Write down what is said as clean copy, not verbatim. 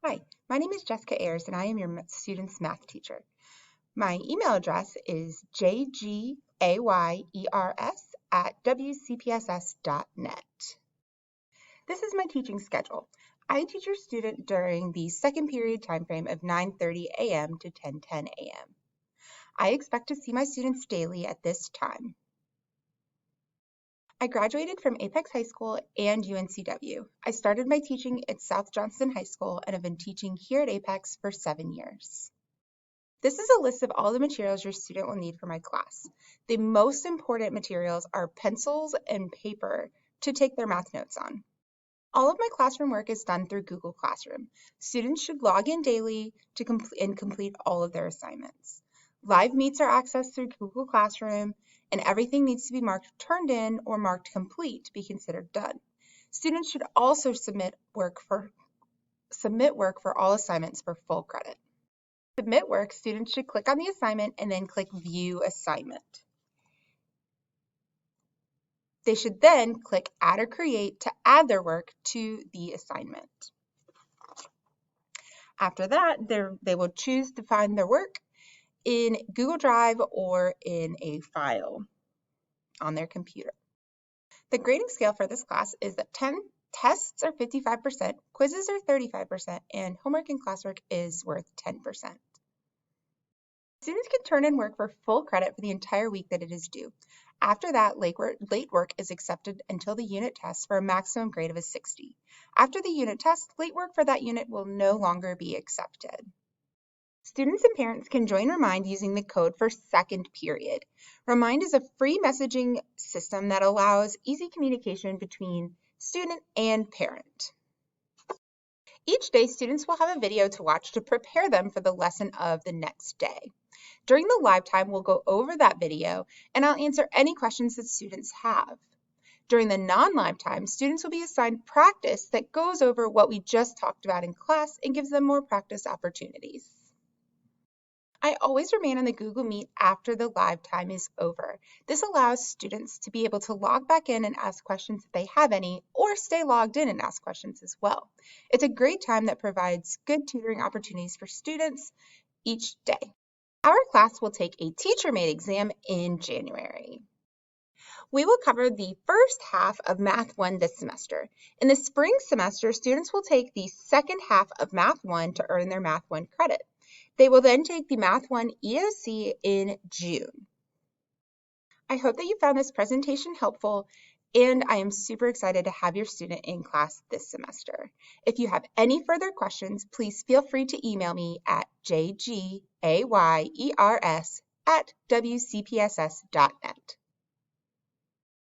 Hi, my name is Jessica Ayers and I am your student's math teacher. My email address is jgayers@wcpss.net. This is my teaching schedule. I teach your student during the second period time frame of 9:30 a.m. to 10:10 a.m. I expect to see my students daily at this time. I graduated from Apex High School and UNCW. I started my teaching at South Johnston High School and have been teaching here at Apex for 7 years. This is a list of all the materials your student will need for my class. The most important materials are pencils and paper to take their math notes on. All of my classroom work is done through Google Classroom. Students should log in daily to complete all of their assignments. Live meets are accessed through Google Classroom, and everything needs to be marked turned in or marked complete to be considered done. Students should also submit work for all assignments for full credit. Submit work, students should click on the assignment and then click View Assignment. They should then click Add or Create to add their work to the assignment. After that, they will choose to find their work in Google Drive or in a file on their computer. The grading scale for this class is that 10 tests are 55%, quizzes are 35%, and homework and classwork is worth 10%. Students can turn in work for full credit for the entire week that it is due. After that, late work is accepted until the unit test for a maximum grade of a 60. After the unit test, late work for that unit will no longer be accepted. Students and parents can join Remind using the code for second period. Remind is a free messaging system that allows easy communication between student and parent. Each day, students will have a video to watch to prepare them for the lesson of the next day. During the live time, we'll go over that video and I'll answer any questions that students have. During the non-live time, students will be assigned practice that goes over what we just talked about in class and gives them more practice opportunities. I always remain on the Google Meet after the live time is over. This allows students to be able to log back in and ask questions if they have any, or stay logged in and ask questions as well. It's a great time that provides good tutoring opportunities for students each day. Our class will take a teacher-made exam in January. We will cover the first half of Math 1 this semester. In the spring semester, students will take the second half of Math 1 to earn their Math 1 credit. They will then take the Math 1 EOC in June. I hope that you found this presentation helpful, and I am super excited to have your student in class this semester. If you have any further questions, please feel free to email me at jgayers@wcpss.net.